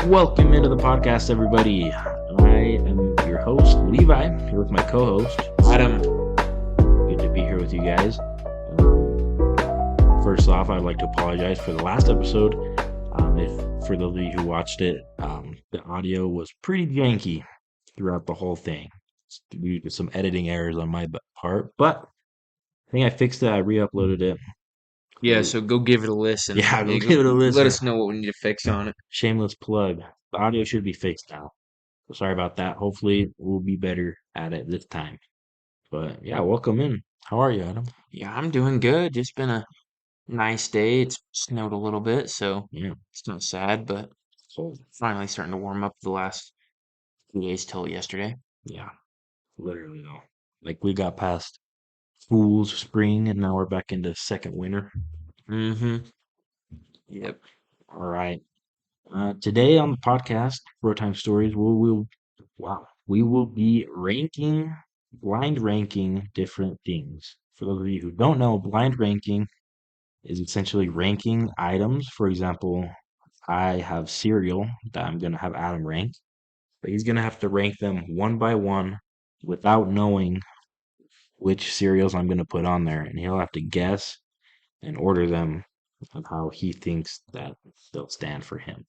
Welcome into the podcast, everybody. I am your host, Levi, here with my co-host, Adam. Good to be here with you guys. First off, I'd like to apologize for the last episode. If for those of you who watched it, the audio was pretty janky throughout the whole thing due to some editing errors on my part, but I think I fixed it. I re-uploaded it. Yeah, so go give it a listen. Yeah, go give it a listen. Let us know what we need to fix on it. Shameless plug. The audio should be fixed now. So sorry about that. Hopefully we'll be better at it this time. But yeah, welcome in. How are you, Adam? Yeah, I'm doing good. Just been a nice day. It's snowed a little bit, so Yeah. it's not sad, but finally starting to warm up the last few days till yesterday. Yeah. Literally though. Like we got past Fool's Spring and now we're back into second winter. Mm-hmm. Yep. All right. Today on the podcast, Bro Time Stories, we will be blind ranking different things. For those of you who don't know, blind ranking is essentially ranking items. For example, I have cereal that I'm gonna have Adam rank, but he's gonna have to rank them one by one without knowing which cereals I'm gonna put on there, and he'll have to guess and order them of how he thinks that they'll stand for him.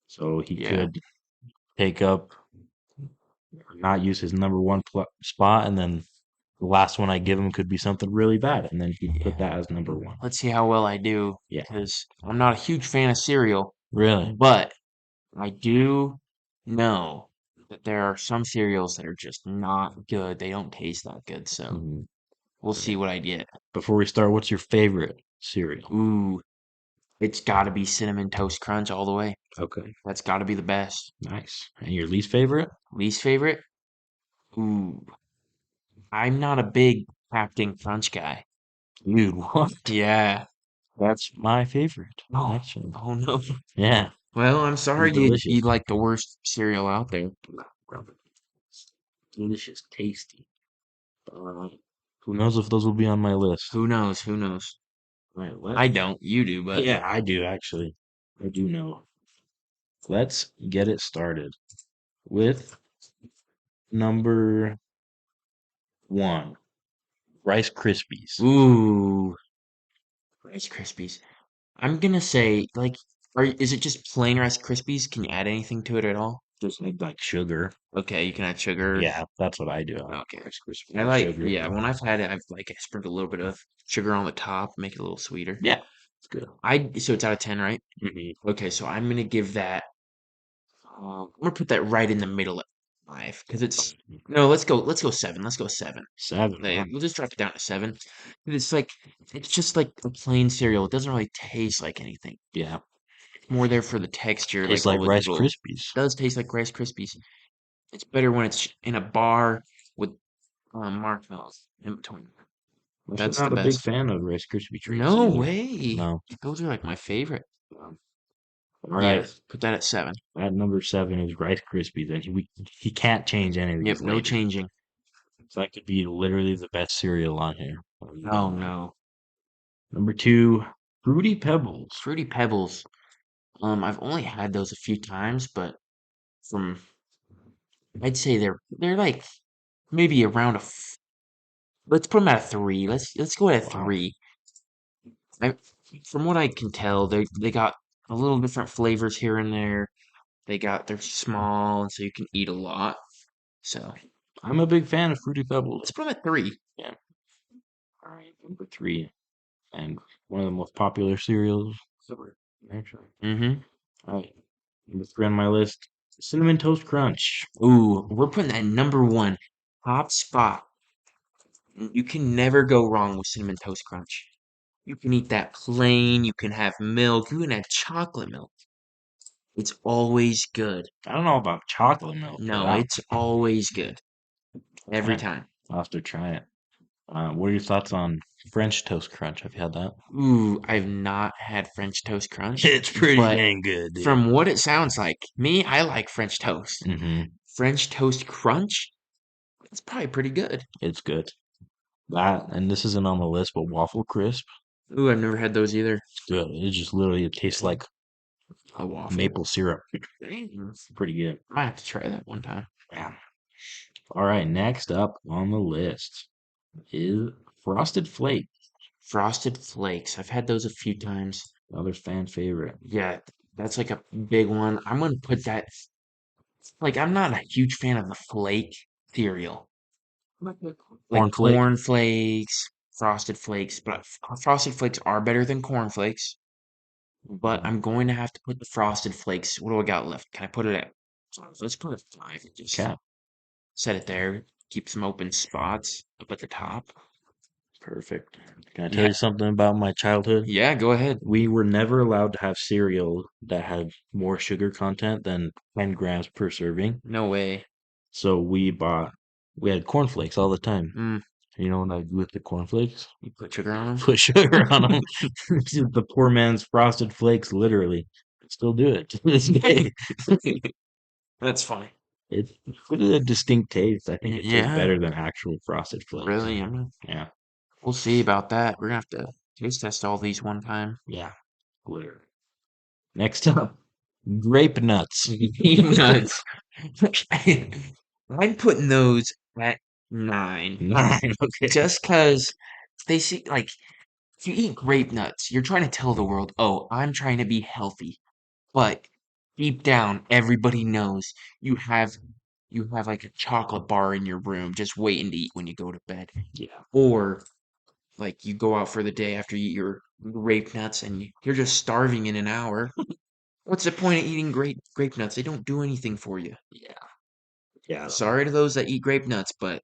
So he Yeah. could take up not use his number one spot, and then the last one I give him could be something really bad, and then he'd put that as number one. Let's see how well I do, Yeah, because I'm not a huge fan of cereal, really. but I do know that there are some cereals that are just not good. They don't taste that good, so Mhm. we'll see what I get. Before we start, what's your favorite cereal? Ooh, it's gotta be Cinnamon Toast Crunch all the way. Okay, That's gotta be the best. nice. And your least favorite? Least favorite? Ooh, I'm not a big Captain Crunch guy. Dude, what? Yeah. That's my favorite, Oh, actually. oh no. Yeah, Well, I'm it's sorry you delicious. like the worst cereal out there. Delicious, tasty. Uh, who knows if those will be on my list? Who knows? Who knows? Right, I don't. You do, but yeah, I do actually. I do know. Let's get it started with number one, Rice Krispies. ooh, Rice Krispies. I'm gonna say, like, is it just plain Rice Krispies? Can you add anything to it at all? Just like sugar. Okay, you can add sugar. Yeah, that's what I do. I like Okay. Rice Krispies I with like, sugar. yeah, when I've had it, I've like I sprinkle a little bit of sugar on the top, make it a little sweeter. Yeah, it's good. So it's out of 10, right? Okay, so I'm gonna give that. I'm gonna put that right in the middle at 5 because it's no. Let's go 7. Let's go 7. 7. Huh? We'll just drop it down to 7. It's like it's just like a plain cereal. It doesn't really taste like anything. Yeah, More there for the texture, tastes like all like the Rice little. Krispies. Does taste like Rice Krispies. It's better when it's in a bar with marshmallows in between. I'm That's the not a big best. fan of Rice Krispie treats No either. way. No. Those are like my favorite. All right, Yes, put that at 7. at number 7 is Rice Krispies, and he can't change any of Yep, these no later. changing. So that could be literally the best cereal on here. Oh no. Number 2, Fruity Pebbles. Fruity Pebbles. I've only had those a few times, but from I'd say they're like maybe around let's put them at a 3. Let's go at a Wow. 3. I, from what I can tell, they got a little different flavors here and there. They're small, and so you can eat a lot. So I'm a big fan of Fruity Pebbles. let's put them at 3. Yeah. All right, number 3, and one of the most popular cereals ever, actually. Mm-hmm. All right, number 3 on my list, Cinnamon Toast Crunch. Ooh, we're putting that number 1 top spot. You can never go wrong with Cinnamon Toast Crunch. You can eat that plain. You can have milk. You can have chocolate milk. It's always good. I don't know about chocolate milk, but No, it's always good. Every right, time. I'll have to try it. What are your thoughts on French Toast Crunch? Have you had that? Ooh, I've not had French Toast Crunch, It's pretty but dang good, dude. from what it sounds like, me, I like French toast. Mm-hmm. French Toast Crunch? It's probably pretty good. It's good. That, and this isn't on the list, but Waffle Crisp, Ooh, I've never had those either. it's good. It just literally it tastes like A waffle. Maple syrup. Mm, Pretty good. might have to try that one time. Yeah. All right, next up on the list is Frosted Flake, Frosted Flakes. I've had those a few times. another fan favorite. Yeah, that's like a big one. I'm gonna put that like I'm not a huge fan of the flake cereal. Like Corn Flake. corn flakes, frosted flakes, but frosted flakes are better than corn flakes. But I'm going to have to put the frosted flakes. What do I got left? Can I put it at? Let's put it at 5 and just Okay, set it there. Keep some open spots up at the top. perfect. Can I tell Yeah, you something about my childhood? yeah, go ahead. We were never allowed to have cereal that had more sugar content than 10 grams per serving. No way. So we had cornflakes all the time. Mm, You know what I do with the cornflakes? you put sugar on Put sugar on them. The poor man's frosted flakes, literally. Still do it to this them? day. That's funny. It's really a distinct taste. I think it tastes Yeah, better than actual frosted flakes. really. Yeah, We'll see about that. We're gonna have to taste test all these one time. yeah, literally. Next up, grape nuts. Nuts. I'm putting those at 9. Nine. Okay. Just because they see, like, if you eat grape nuts, you're trying to tell the world, oh, I'm trying to be healthy. But deep down, everybody knows you have you have like a chocolate bar in your room just waiting to eat when you go to bed. Yeah. Or like you go out for the day after you eat your grape nuts and you're just starving in an hour. What's the point of eating grape nuts? They don't do anything for you. Yeah. Yeah. Sorry to those that eat grape nuts, but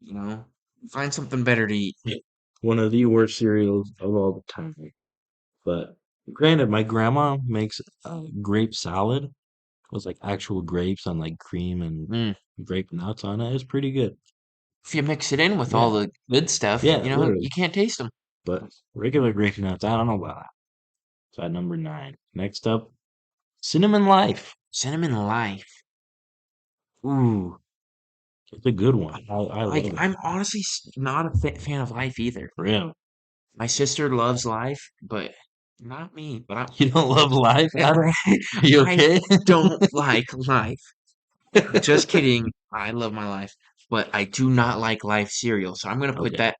you know, find something better to eat. Yeah. One of the worst cereals of all the time. But granted, my grandma makes a grape salad with like actual grapes and like cream and Mm. grape nuts on it. It's pretty good. If you mix it in with all Yeah. the good stuff, Yeah, you know, you literally. can't taste them. But regular grape nuts, I don't know about that. So at number 9. Next up, Cinnamon Life. Cinnamon Life. Ooh, It's a good one. I like love it. I'm honestly not a fan of Life either. Real. My sister loves Life, but not me. But You don't love life? Are you I okay? don't like Life. Just kidding. I love my Life, but I do not like Life cereal. So I'm gonna put Okay. that.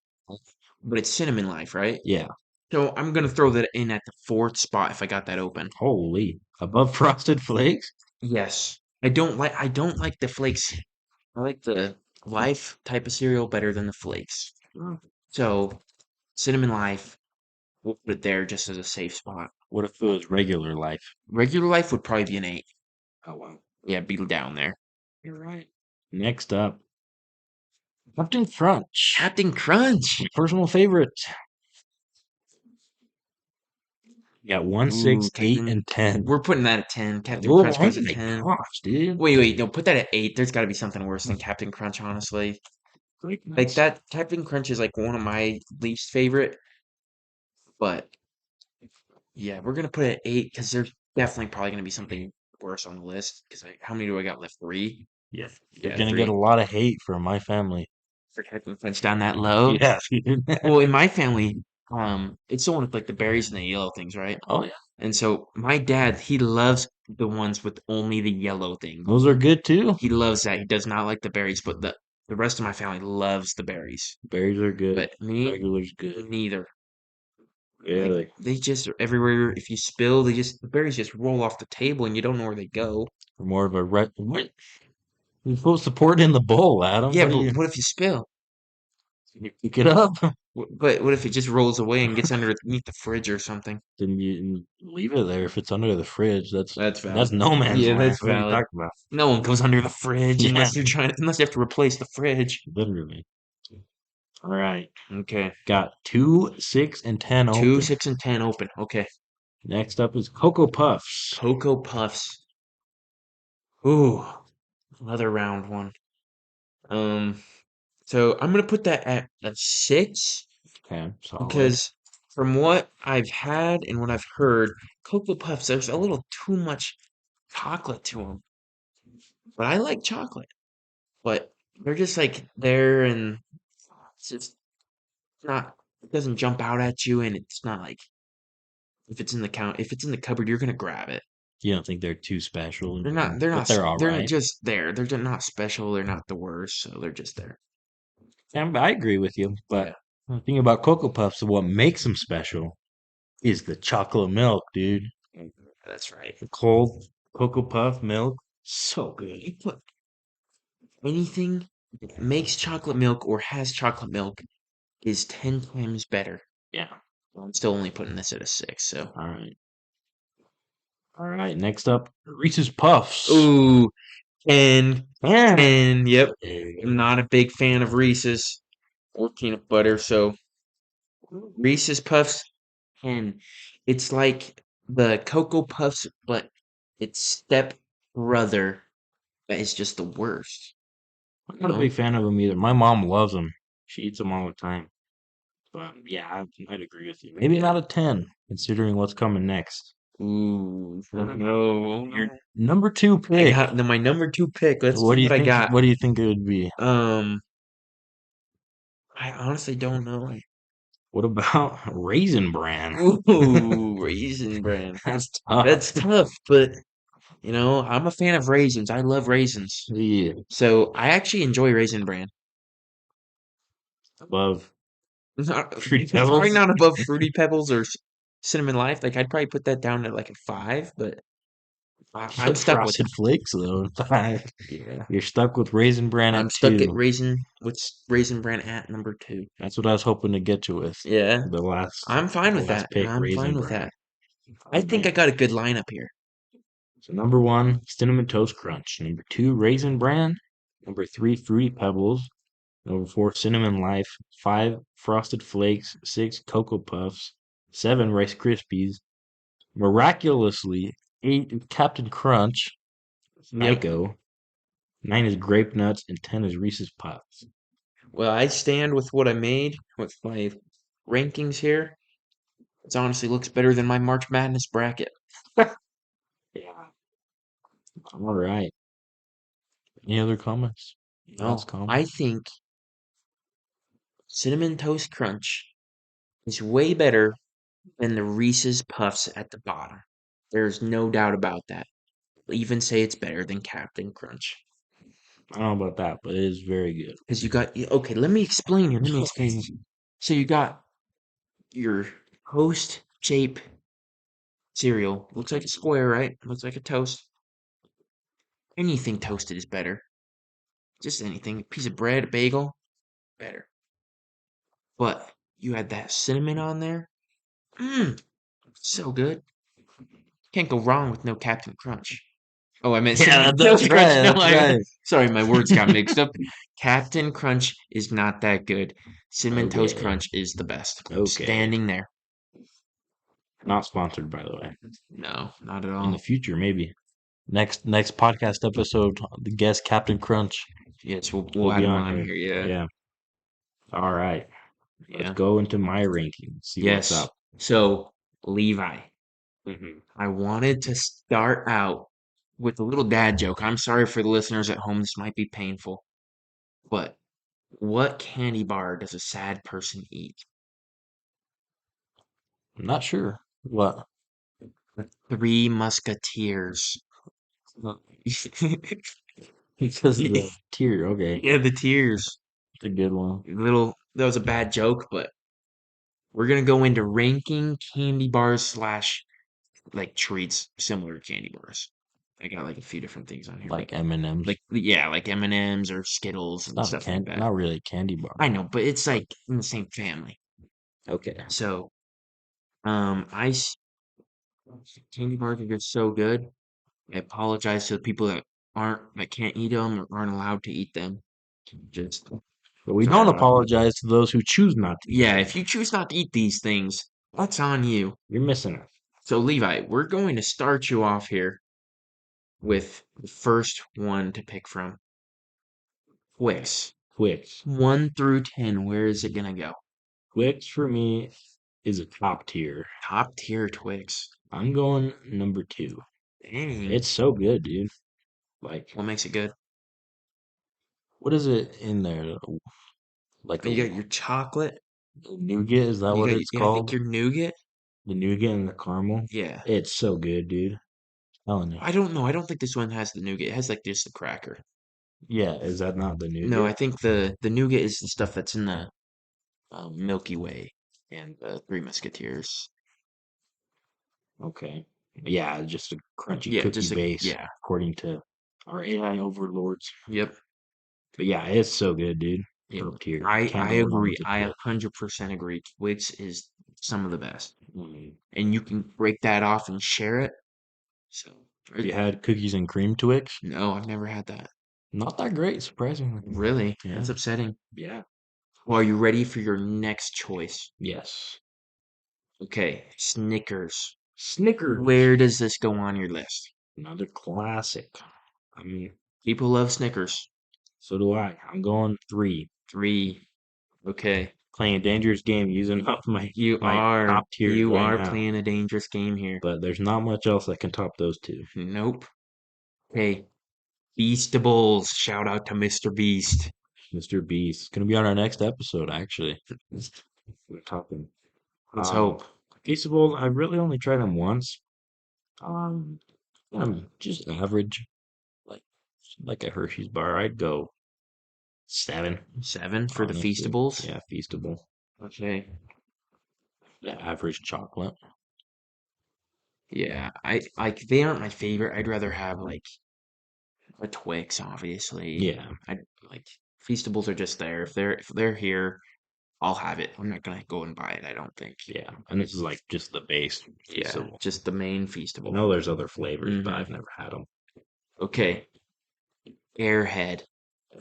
But it's Cinnamon Life, right? Yeah. So I'm gonna throw that in at the fourth spot if I got that open. Holy. Above Frosted Flakes? Yes. I don't like the flakes. I like the Life type of cereal better than the flakes. So Cinnamon Life, we'll put it there just as a safe spot. What if it was regular life? Regular Life would probably be an 8. Oh, wow. Yeah, be down there. You're right. Next up, Captain Crunch. Captain Crunch. My personal favorite. You got 1, Ooh, 6, 8, Captain. and 10. We're putting that at 10. Captain Oh Crunch goes my at 10. gosh, dude. Wait, no, put that at 8. There's got to be something worse than Captain Crunch, honestly. Grape Like nuts. that, Captain Crunch is like one of my least favorite, but yeah, we're gonna put it at 8 because there's definitely probably gonna be something worse on the list. Because how many do I got left? 3? Yeah. You're Yeah, gonna get a 3 lot of hate from my family. for Captain Crunch down that low. Yeah, dude. Well, in my family, it's the one with like the berries and the yellow things, right? Oh yeah. And so my dad, he loves the ones with only the yellow thing. Those are good too. He loves that. He does not like the berries, but the rest of my family loves the berries. Berries are good. But me, Regular's good. neither. Like Really. they just are everywhere. If you spill, the berries just roll off the table and you don't know where they go. More of a what? You're supposed to pour it in the bowl, Adam. Yeah, What do but you what if you spill? you pick it up? But what if it just rolls away and gets underneath the fridge or something? Then you leave it there. If it's under the fridge, That's that's valid. no man's Yeah, land. that's What are you valid. talking about? No one goes under the fridge Yeah, unless you have to replace the fridge. literally. All right. Okay. Got 2, 6, and 10 2, open. 6, and 10 open. Okay. Next up is Cocoa Puffs. Cocoa Puffs. Ooh, another round one. Um, so I'm gonna put that at a 6 Okay, solid. because from what I've had and what I've heard, Cocoa Puffs, there's a little too much chocolate to them. But I like chocolate. But they're just like there and it's just not, it doesn't jump out at you and it's not like if it's in the cupboard, you're gonna grab it. You don't think they're too special, but they're all they're not right. just there. They're just not special. They're not the worst. So they're just there. And I agree with you, but Yeah. the thing about Cocoa Puffs, what makes them special is the chocolate milk, dude. That's right. The cold Cocoa Puff milk, so good. You put anything that makes chocolate milk or has chocolate milk is 10 times better. Yeah. Well, I'm still only putting this at a 6, so. All right. All right. Next up, Reese's Puffs. Ooh, and Yeah. yep. I'm not a big fan of Reese's or peanut butter, so Reese's Puffs, and it's like the Cocoa Puffs, but its step brother that is just the worst. I'm You not a big know? fan of them either. My mom loves them. She eats them all the time. But yeah, I'd agree with you. Maybe Yeah. not a 10, considering what's coming next. Ooh, oh no. Your number two I pick. got my number two pick. Let's What see do you what I think? got. What do you think it would be? Um, I honestly don't know. What about Raisin Bran? Ooh, Raisin Bran. That's tough. That's tough, but I'm a fan of raisins. I love raisins. Yeah, So I actually enjoy Raisin Bran. love Not, Fruity probably Pebbles. not above Fruity Pebbles or Cinnamon Life. Like I'd probably put that down at like a 5, but I'm Put stuck with Frosted Flakes though. yeah. You're stuck with Raisin Bran I'm at stuck at 2. Raisin Bran at number 2. That's what I was hoping to get you with. Yeah, The last, I'm fine the with last that. pick, I'm fine Raisin with Bran. that. I All think I right. got a good lineup here. So number 1, Cinnamon Toast Crunch. Number 2, Raisin Bran. Number 3, Fruity Pebbles. Number 4, Cinnamon Life. 5, Frosted Flakes. 6, Cocoa Puffs. 7, Rice Krispies. Miraculously, 8, Captain Crunch. Yep. Psycho. 9 is Grape Nuts. And 10 is Reese's Puffs. Well, I stand with what I made with my rankings here. It honestly looks better than my March Madness bracket. Yeah. All right. Any other comments? Last No, I comment? think Cinnamon Toast Crunch is way better than the Reese's Puffs at the bottom. There's no doubt about that. I'll even say it's better than Captain Crunch. I don't know about that, but it is very good. Because okay, let me explain here. Let me explain here. So you got your toast shape cereal. Looks like a square, right? Looks like a toast. Anything toasted is better. Just anything. A piece of bread, a bagel, better. But you had that cinnamon on there. Mmm, so good. Can't go wrong with no Captain Crunch. Oh, I meant Yeah, Cinnamon that's Toast Crunch. right. No, That's I meant, right. sorry, my words got mixed up. Captain Crunch is not that good. Cinnamon Toast Okay. Crunch is the best. Okay. Standing there. Not sponsored, by the way. No, not at In the all. future, maybe. Next podcast episode, the guest Captain Crunch Yes, we'll will add be him on on here. here. Yeah, Yeah. All right. Let's yeah. go into my ranking. See what's Yes. up. So, Levi, Hmm. I wanted to start out with a little dad joke. I'm sorry for the listeners at home. This might be painful, but what candy bar does a sad person eat? I'm not sure. What? The Three Musketeers. Because of the tear. Okay. Yeah, the tears. It's a good one. That was a bad joke, but we're gonna go into ranking candy bars slash like treats similar to candy bars. I got like a few different things on here, but Like M&M's. like yeah, like M&Ms or Skittles It's and not stuff like that. not really a candy bar. I know, but it's like in the same family. Okay. So, ice candy bars are just so good. I apologize to the people that can't eat them or aren't allowed to eat them. Just But we sorry don't about it. apologize to those who choose not to eat Yeah, them. if you choose not to eat these things, that's on you. You're missing it. So, Levi, we're going to start you off here with the first one to pick from. Twix. Twix. 1 through 10, where is it gonna go? Twix for me is a top tier. Top tier Twix. I'm going number 2. Dang. It's so good, dude. Like, What makes it good? what is it in there? Like You got your chocolate. nougat? Is that what it's I think called? your nougat. The nougat and the caramel? Yeah. It's so good, dude. Telling you. I don't know. I don't think this one has the nougat. It has like just the cracker. Yeah, is that not the No, I nougat? think the nougat is the stuff that's in the Milky Way and the Three Musketeers. Okay. Yeah, just a crunchy Yeah, cookie just like base, yeah. according to our AI overlords. Yep. But yeah, it's so good, dude. Yeah. Top tier. Can't I go wrong agree. with the I Twix. 100% agree. Twix is some of the best. Mm. And you can break that off and share it. So, Have you had cookies and cream Twix? no, I've never had that. Not that great, surprisingly. Really? Yeah. That's upsetting. Yeah. Well, are you ready for your next choice? Yes. Okay, Snickers. Snickers. Where does this go on your list? Another classic. I mean, People love Snickers. so do I. I'm going three. Three. Okay. Playing a dangerous game using up my top tiers You right are now. playing a dangerous game here. But there's not much else that can top those two. Nope. Okay, Beastables. Shout out to Mr. Beast. Mr. Beast. Gonna be on our next episode, actually. We're talking. Let's hope. Feastables, I really only tried them once. Um, just average, like like a Hershey's bar. I'd go 7, 7 for the honestly. Feastables. Yeah, Feastable. Okay. Yeah, average chocolate. Yeah, I like they aren't my favorite. I'd rather have like a Twix, obviously. Yeah, I like Feastables are just there. If they're here, I'll have it. I'm not gonna go and buy it, I don't think. yeah. And this is like just the base Yeah, Feastable. just the main I Feastable. know there's other flavors, but Mm-hmm. I've never had them. Okay, Airhead.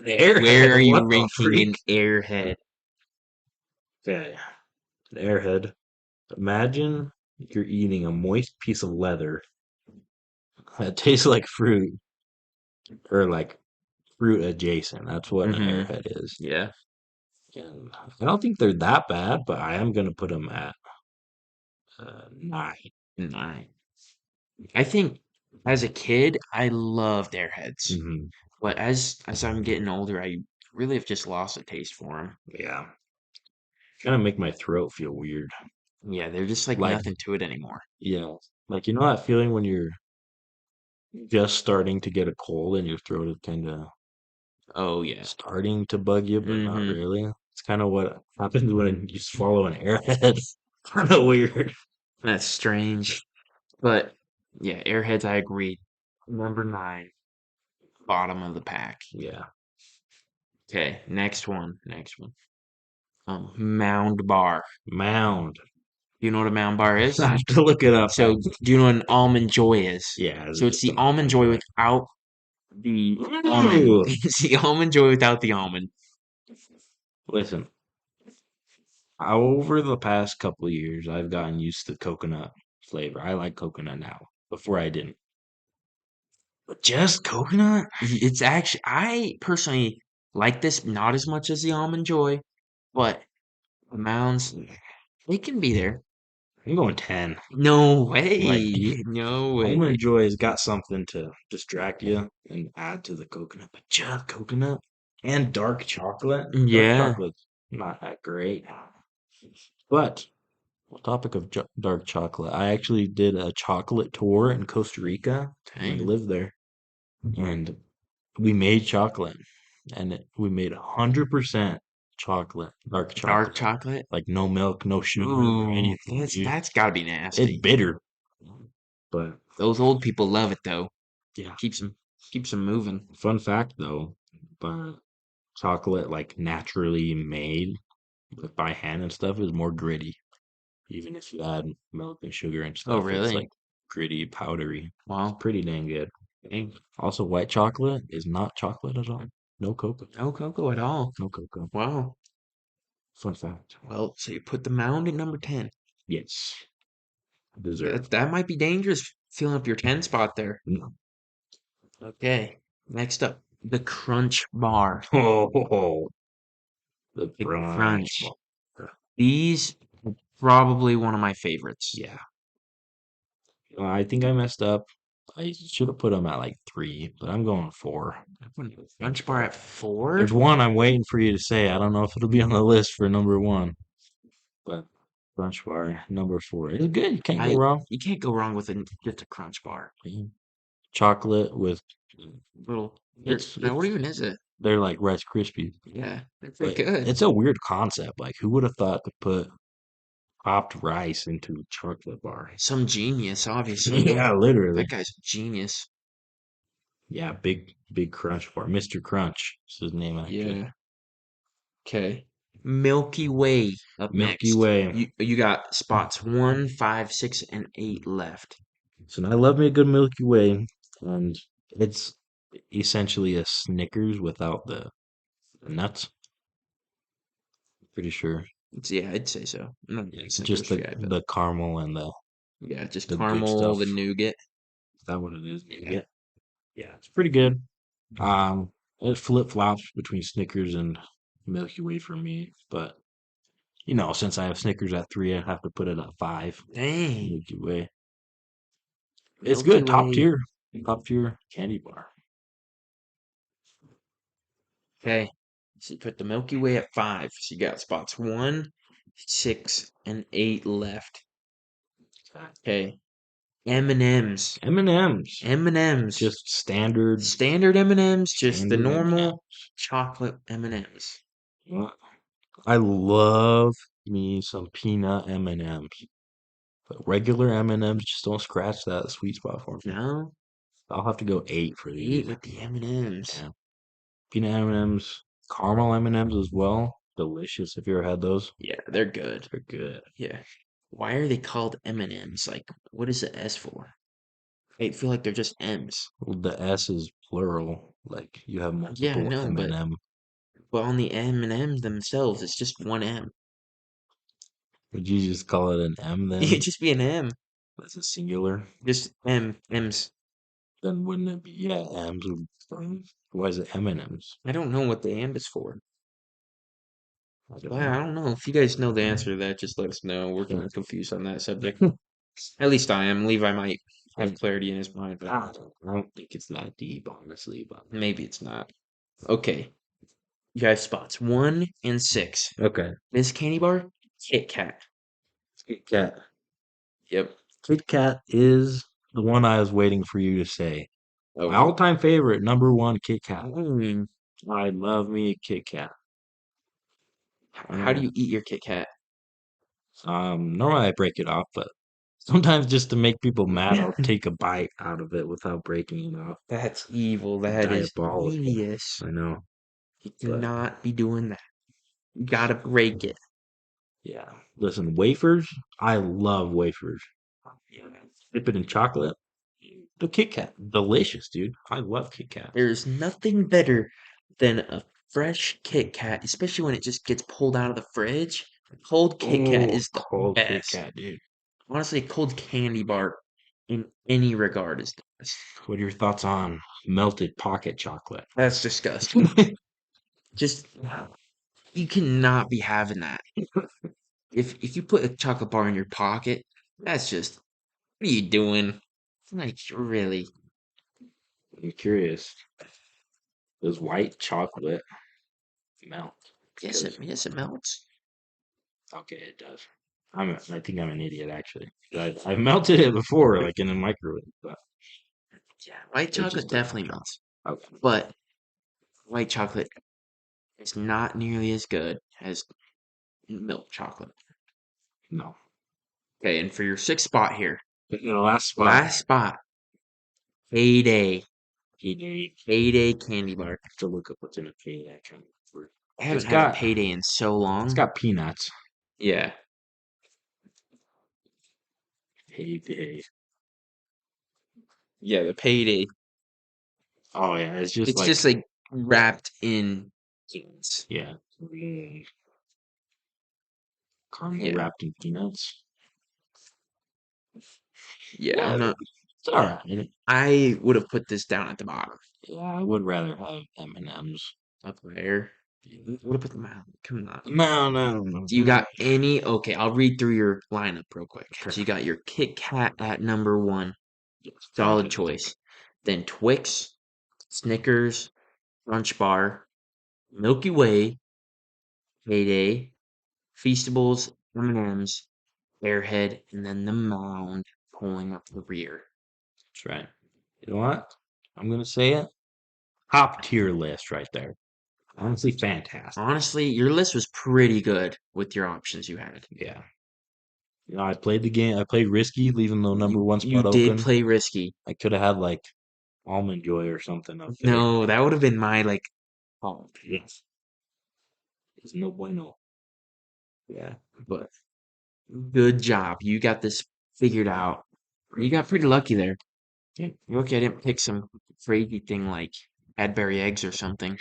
The Where Airhead, are you what the ranking freak? an Airhead? Okay, the Airhead. Imagine you're eating a moist piece of leather that tastes like fruit or like fruit adjacent. That's what an Mm-hmm. Airhead is. Yeah. And I don't think they're that bad, but I am gonna put them at 9. 9. I think as a kid, I loved Airheads, Hmm. but as I'm getting older, I really have just lost a taste for them. Yeah, kind of make my throat feel weird. Yeah, they're just like Like, nothing to it anymore. yeah, like you know that feeling when you're just starting to get a cold and your throat is kind of Oh yeah. starting to bug you, but not Mm-hmm. really. It's kind of what happens when you swallow an Airhead. Kind of weird. That's strange. But yeah, Airheads, I agree. Number 9, bottom of the pack. Yeah, Okay, next one. Next one. Mound bar. Mound. Do you know what a mound bar I is? have to look it up. So, do you know what an almond joy is? Yeah, it's So it's just the an almond almond joy joy. without the almond. Ooh. It's the almond joy without the almond. Listen, over the past couple of years, I've gotten used to coconut flavor. I like coconut now. Before I didn't. But just coconut? It's actually, I personally like this not as much as the almond joy, but the mounds, they can be there. I'm going 10. No Like, way. No way. almond joy has got something to distract you and add to the coconut. But just coconut and dark chocolate. Dark Yeah. chocolate's not that great. But on topic of dark chocolate, I actually did a chocolate tour in Costa Rica when I Dang. lived there. And we made chocolate. And we made 100% chocolate, dark Dark chocolate. chocolate. Like no milk, no sugar, or Ooh, anything, dude. that's gotta be It's nasty. bitter. But Those old people love it though. yeah. Keeps them moving. Fun fact though, but chocolate like naturally made like by hand and stuff is more gritty. Even if you add milk and sugar and Oh, stuff, it's like really? gritty, powdery. It's Wow. pretty dang good. Dang. Also, white chocolate is not chocolate at all. No cocoa. No cocoa at all. No cocoa. Wow. Fun fact. Well, so you put the mound at number 10. Yes. Dessert. That might be dangerous filling up your 10 spot there. No. Okay. Next up, the Crunch Bar. Oh, the The crunch. Crunch. These are probably one of my favorites. Yeah. I think I messed up. I should have put them at like 3, but I'm going 4. I put the Crunch Bar at 4? There's one I'm waiting for you to say. I don't know if it'll be on the list for number 1, but Crunch Bar number 4 is good. You can't go I wrong. You can't go wrong with just a Crunch Bar. chocolate with Little. Now, what it's even is it? they're like Rice Krispies, Yeah, they're pretty but good. it's a weird concept. Like, who would have thought to put popped rice into a chocolate bar? Some genius, obviously. Yeah, That literally. guy's a genius. Yeah, big Crunch bar. Mr. Crunch is his name actually. Yeah. Okay. Milky Way up Milky next. Way. You got spots 1, 5, 6, and 8 left. So I love me a good Milky Way, and it's essentially a Snickers without the nuts. Pretty sure. Yeah, I'd say so. I'm not a Yeah, big it's just Snickers guy, but the caramel and yeah, just the good caramel, stuff. the nougat. Is that what it is? Yeah. Yeah. Yeah, it's pretty good. Um, it flip flops between Snickers and Milky Way for me, but since I have Snickers at 3, I have to put it at 5. Dang. Milky Way. It's Milky good, Way. top tier candy bar. Okay. So you put the Milky Way at 5. So you got spots 1, 6, and 8 left. Okay. M&M's. M&M's, M&M's. just standard Standard M&M's, just the standard normal M&M's. chocolate M&Ms. I love me some peanut M&Ms, but regular M&Ms just don't scratch that sweet spot for me. No, I'll have to go 8 for 8 these. with the M&Ms. Yeah, peanut M&Ms, caramel M&Ms as well. Delicious. Have you ever had those? Yeah, they're good. They're good. Yeah. Why are they called M&Ms? Like, what is the S for? I feel like they're just M's. Well, the S is plural. Like you have Yeah, I multiple know, M&M. but on the M&M themselves, it's just one M. Would you just call it an M then? It'd just be an M. That's a singular. Just M's. Then wouldn't it be? Yeah, M's. Why is it M&M's? I don't know what the M is for. I don't Well, I know. don't know. If you guys know the answer to that, just let us know. We're kind of confused on that subject. At least I am. Levi might have I, clarity in his mind, but I don't think it's that deep, honestly. But maybe it's not. Okay. You have spots 1 and 6. okay, This candy bar, Kit Kat. Kit Kat. Yep. Kit Kat is the one I was waiting for you to say. My Okay. all-time favorite, number one, Kit Kat. Mm. I love me a Kit Kat. How do Uh, you eat your Kit Kat? Normally I break it off, but sometimes just to make people mad, I'll take a bite out of it without breaking it off. That's evil. That is Diabolical. hideous. I know, You but cannot be doing that. You gotta break it. yeah. Listen, wafers. I love wafers. Yeah. Dip it in chocolate. The Kit Kat, delicious, dude. I love Kit Kats. There's nothing better than a fresh Kit Kat, especially when it just gets pulled out of the fridge. A cold Kit Kat Oh, is the cold Kit best. Kat, dude. Honestly, a cold candy bar in any regard is the best. What are your thoughts on melted pocket chocolate? That's disgusting. Just you cannot be having that. If you put a chocolate bar in your pocket, that's just what are you doing? Like really? I'm curious. Does white chocolate melt? Because Yes it melts. okay, it does. I think I'm an idiot actually. I've melted it before, like in a microwave, but Yeah, white it just chocolate doesn't definitely count. melts, Okay. but white chocolate is not nearly as good as milk chocolate. No. Okay, and for your sixth spot here, But in the last spot, last spot, Payday, payday. Payday candy bar. I have to look up what's in a payday kind of. I It's haven't had a got Payday in so it's long. got peanuts. Yeah, Payday. yeah, the Payday. Oh yeah, it's just It's like just like wrapped in beans. yeah, caramel Yeah, wrapped in peanuts. yeah. Yeah, I'm not. it's all right. I would have put this down at the bottom. Yeah, I would rather have M&Ms. Up there. Would have put them out. Come on. No, no, no. Do you got any? Okay, I'll read through your lineup real quick. Okay. So you got your Kit Kat at number 1, Yes, solid fantastic. choice. Then Twix, Snickers, Crunch Bar, Milky Way, Payday, Feastables, M&Ms, Airhead, and then the Mound pulling up the rear. That's right. You know what? I'm gonna say it. Top tier list right there. Honestly, fantastic. Honestly, your list was pretty good with your options you had. Yeah. I played the game. I played risky, leaving the number one You spot did open. play risky. I could have had like almond joy or something up there. No, that would have been my like, oh, Yes. It's no bueno. yeah. But good job. You got this figured out. You got pretty lucky there. Yeah. You're lucky I didn't pick some crazy thing like Cadbury eggs or something.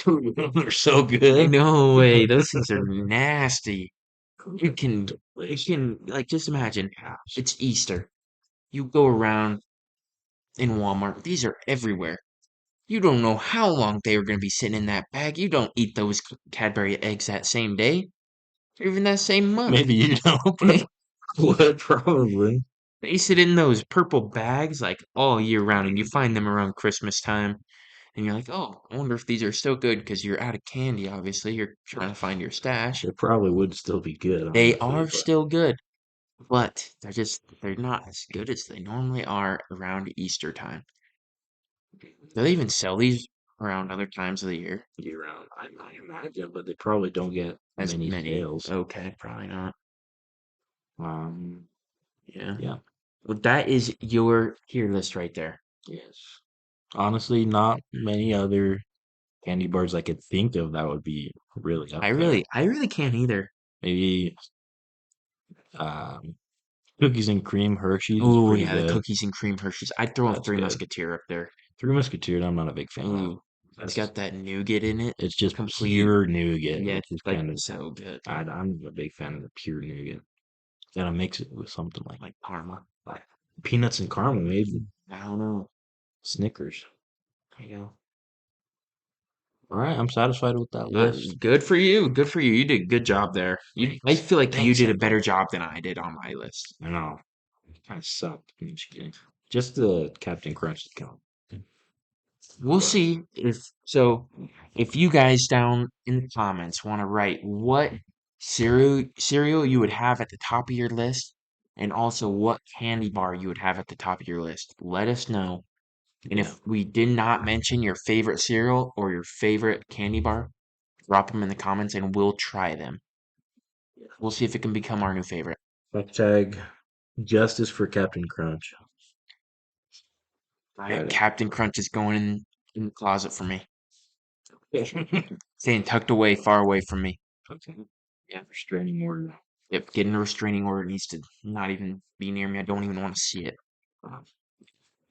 They're so I good. know way. Those things are nasty. You can like just imagine Gosh. it's Easter. You go around in Walmart. These are everywhere. You don't know how long they are going to be sitting in that bag. You don't eat those Cadbury eggs that same day or even that same month. Maybe you don't, but would probably. They sit in those purple bags like all year round, and you find them around Christmas time. And you're like, oh, I wonder if these are still good because you're out of candy, obviously. You're trying to find your stash. They probably would still be good, They honestly, are but still good, but they're not as good as they normally are around Easter time. Do they even sell these around other times of the year year round. I imagine, but they probably don't get as many many? sales. Okay, probably not. Um, Yeah. yeah, Well, that is your tier list right there. yes. Honestly, not many other candy bars I could think of that would be really up there. I really can't either. Maybe um, cookies and cream Hershey's is Oh pretty yeah, the good. cookies and cream Hershey's. I'd throw a That's Three good. Musketeer up there. Three Musketeers, I'm not a big fan of. Ooh, it's That's got that nougat in it. it's just Complete. pure nougat, Yeah, which it's is like kind of so good. I'm a big fan of the pure nougat. Gotta mix it with something Like Parma. like peanuts and caramel, maybe I don't know. Snickers. There you go. All right, I'm satisfied with that list. Good for you. Good for you. You did a good job there. I Thanks. feel like you Thanks, did a better everybody. job than I did on my list. I know. It kind of sucked. I'm just kidding. Just the Captain Crunch count. We'll But see if you guys down in the comments want to write what cereal you would have at the top of your list and also what candy bar you would have at the top of your list. Let us know. And yeah, if we did not mention your favorite cereal or your favorite candy bar, drop them in the comments and we'll try them. We'll see if it can become our new favorite. hashtag justice for Captain Crunch. All right, Got it. Captain Crunch is going in the closet for me. Okay. Staying tucked away, far away from me. Yeah, restraining order. If getting a restraining order needs to not even be near me. I don't even want to see it. Wow,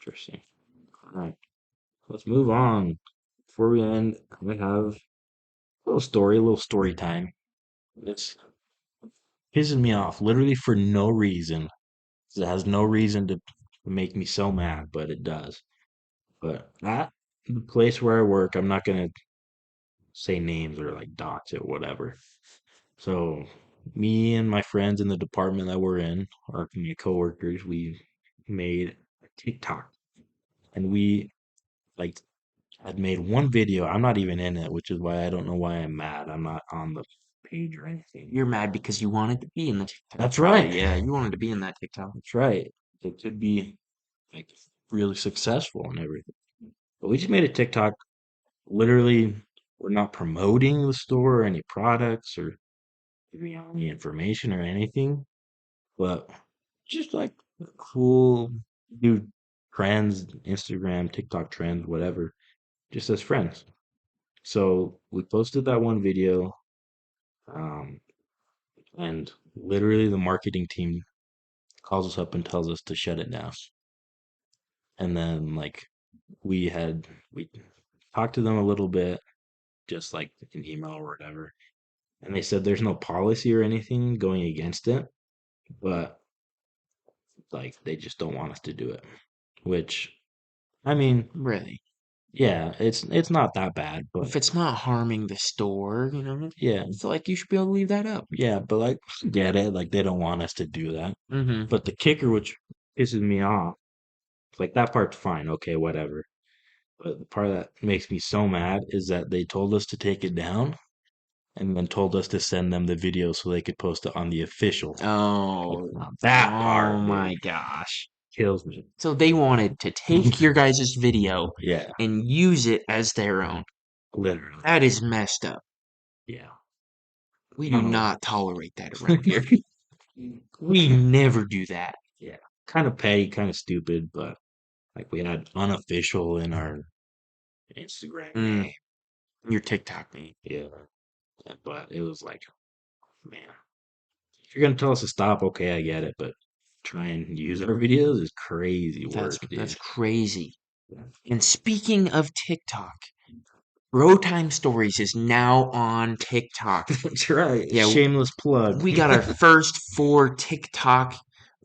interesting. All right, let's move on. Before we end, we have a little story time. This pisses me off, literally for no reason. It has no reason to make me so mad, but it does. But at the place where I work, I'm not gonna say names or like dots it, whatever. So me and my friends in the department that we're in, my coworkers, we made a TikTok and we like had made one video. I'm not even in it, which is why I don't know why I'm mad. I'm not on the page or anything. You're mad because you wanted to be in the TikTok. That's Probably, right. yeah. You wanted to be in that TikTok. That's right. It could be like really successful and everything. But we just made a TikTok. Literally, we're not promoting the store or any products or giving out any information or anything, but just like cool do trends, Instagram, TikTok trends, whatever, just as friends. So we posted that one video, um, and literally the marketing team calls us up and tells us to shut it down. And then like we talked to them a little bit, just like an email or whatever, and they said there's no policy or anything going against it, but like they just don't want us to do it. Which I mean, Really. yeah, it's not that bad, but If it's not harming the store, yeah, I feel like you should be able to leave that up. yeah, but like get it, like they don't want us to do that. Mm-hmm. But the kicker, which pisses me off, like that part's fine, okay, whatever. But the part that makes me so mad is that they told us to take it down and then told us to send them the video so they could post it on the official. Like Oh, that oh part, dude. my gosh. kills me. So they wanted to take your guys' video Yeah, and use it as their own. literally. That is messed up. Yeah. We I do don't know. not tolerate that around here. We never do that. Yeah. Kind of petty, kind of stupid, but like we had unofficial in our Instagram Mm, name. your TikTok name. Yeah. But it was like, man, if you're gonna tell us to stop, okay, I get it, but try and use our videos is crazy work, That's dude. crazy. And speaking of TikTok, Bro Time Stories is now on TikTok. That's right. Yeah, Shameless plug. we got our first 4 TikTok.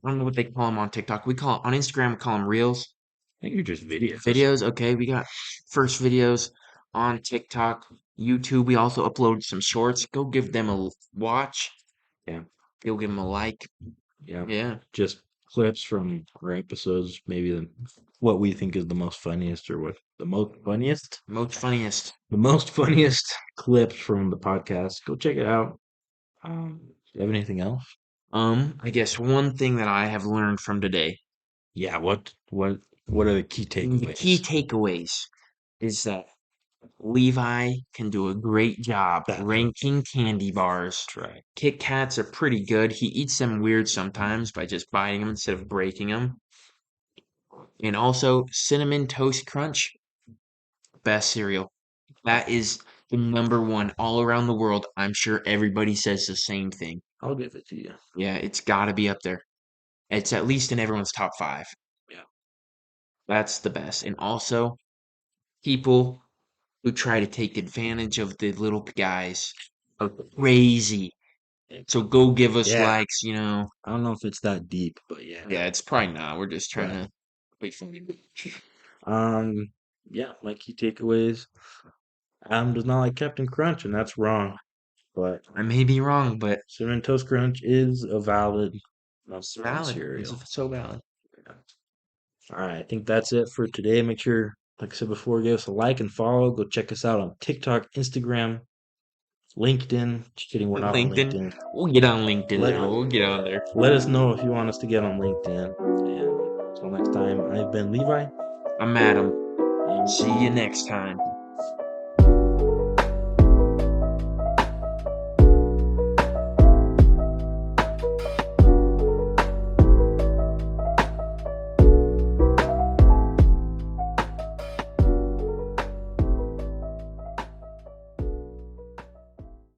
I don't know what they call them on TikTok. We call on Instagram. We call them Reels I think you're just videos. videos. Okay, we got first videos on TikTok, YouTube. We also upload some shorts. Go give them a watch. Yeah. Go give them a like. Yeah. Yeah, Just clips from our episodes, maybe what we think is the most funniest or what the most funniest? most funniest. The most funniest clips from the podcast. Go check it out. You have anything else? I guess one thing that I have learned from today, Yeah, what are the key the key takeaways? takeaways is that Levi can do a great job That's right. ranking candy bars. That's right. Kit Kats are pretty good. He eats them weird sometimes by just biting them instead of breaking them. And also, Cinnamon Toast Crunch, best cereal. That is the number one all around the world. I'm sure everybody says the same thing. I'll give it to you. Yeah, it's got to be up there. It's at least in everyone's top five. Yeah. That's the best. And also, people who try to take advantage of the little guys are crazy. So go give us Yeah. likes, you know. I don't know if it's that deep, but yeah. Yeah, it's probably not. We're just trying But to wait for you. um yeah, my key takeaways. Adam does not like Captain Crunch, and that's wrong. But I may be wrong, but Cinnamon Toast Crunch is a valid number it's one valid. It's cereal. so valid. All right, I think that's it for today. Make sure, like I said before, give us a like and follow. Go check us out on TikTok, Instagram, LinkedIn. Just kidding, we're not on LinkedIn. LinkedIn. We'll get on LinkedIn Let now. We'll get on there. let us know if you want us to get on LinkedIn. And until next time, I've been Levi. I'm Adam. And See you next time.